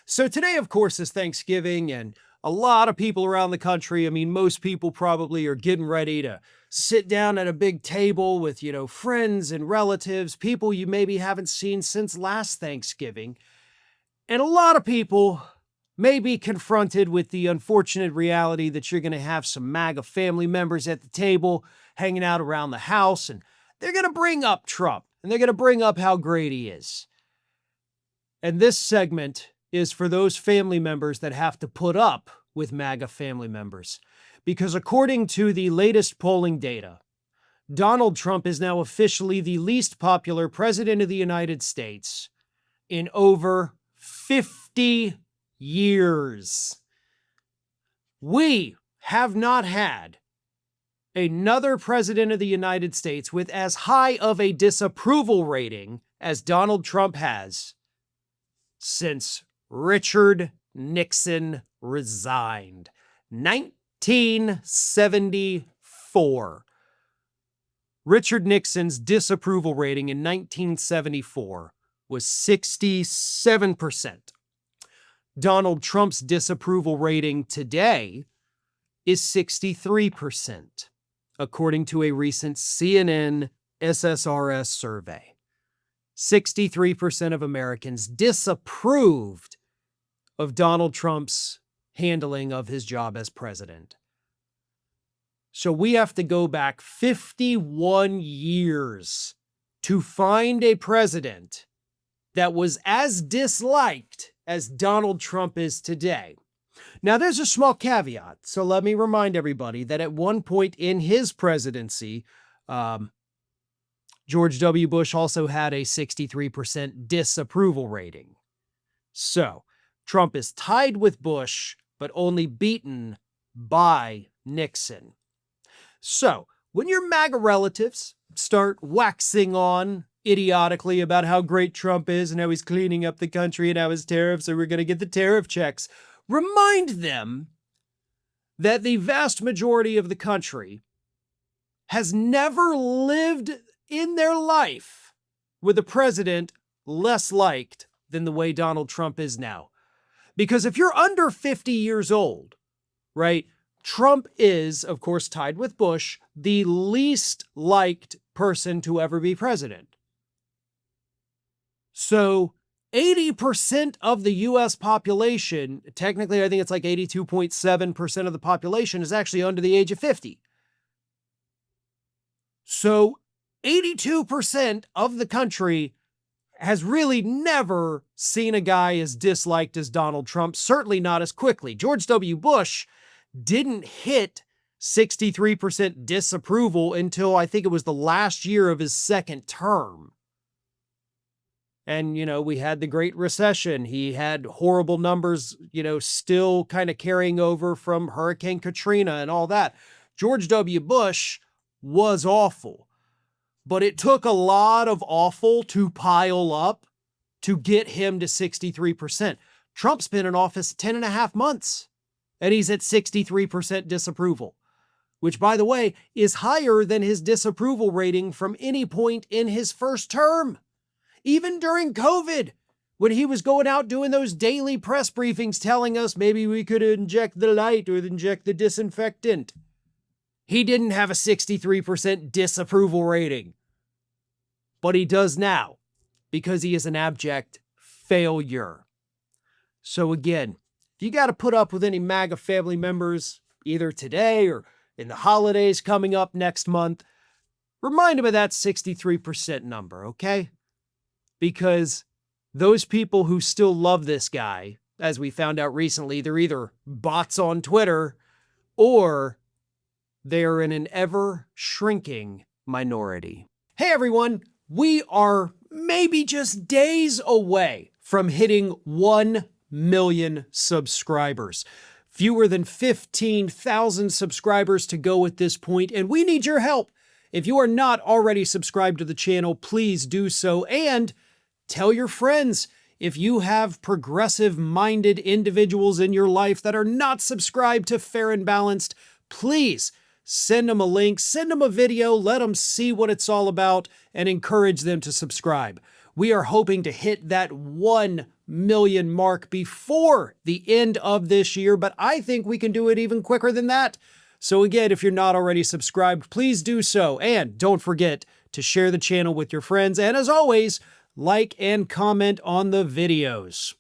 So today, of course, is Thanksgiving, and a lot of people around the country, most people probably are getting ready to sit down at a big table with, friends and relatives, people you maybe haven't seen since last Thanksgiving. And a lot of people may be confronted with the unfortunate reality that you're going to have some MAGA family members at the table hanging out around the house, and they're going to bring up Trump, and they're going to bring up how great he is. And this segment is for those family members that have to put up with MAGA family members. Because according to the latest polling data, Donald Trump is now officially the least popular president of the United States in over 50 years. We have not had another president of the United States with as high of a disapproval rating as Donald Trump has since Richard Nixon resigned. 1974. Richard Nixon's disapproval rating in 1974 was 67%. Donald Trump's disapproval rating today is 63%, according to a recent CNN SSRS survey. 63% of Americans disapproved of Donald Trump's handling of his job as president. So we have to go back 51 years to find a president that was as disliked as Donald Trump is today. Now, there's a small caveat. So let me remind everybody that at one point in his presidency, George W. Bush also had a 63% disapproval rating. So Trump is tied with Bush, but only beaten by Nixon. So when your MAGA relatives start waxing on idiotically about how great Trump is and how he's cleaning up the country and how his tariffs, so we're going to get the tariff checks, remind them that the vast majority of the country has never lived in their life with a president less liked than the way Donald Trump is now. Because if you're under 50 years old, right, Trump is, of course, tied with Bush, the least liked person to ever be president. So 80% of the U.S. population, technically I think it's like 82.7% of the population is actually under the age of 50. So 82% of the country has really never seen a guy as disliked as Donald Trump, certainly not as quickly. George W. Bush didn't hit 63% disapproval until I think it was the last year of his second term. And, we had the Great Recession. He had horrible numbers, still kind of carrying over from Hurricane Katrina and all that. George W. Bush was awful. But it took a lot of awful to pile up to get him to 63%. Trump's been in office 10 and a half months, and he's at 63% disapproval, which, by the way, is higher than his disapproval rating from any point in his first term. Even during COVID, when he was going out doing those daily press briefings telling us maybe we could inject the light or inject the disinfectant, he didn't have a 63% disapproval rating. But he does now, because he is an abject failure. So again, if you got to put up with any MAGA family members, either today or in the holidays coming up next month, remind them of that 63% number, okay? Because those people who still love this guy, as we found out recently, they're either bots on Twitter or they are in an ever-shrinking minority. Hey everyone, we are maybe just days away from hitting 1 million subscribers. Fewer than 15,000 subscribers to go at this point, and we need your help. If you are not already subscribed to the channel, please do so, and tell your friends. If you have progressive-minded individuals in your life that are not subscribed to Fair and Balanced, please send them a link, send them a video, let them see what it's all about, and encourage them to subscribe. We are hoping to hit that 1 million mark before the end of this year, but I think we can do it even quicker than that. So again, if you're not already subscribed, please do so. And don't forget to share the channel with your friends. And as always, like and comment on the videos.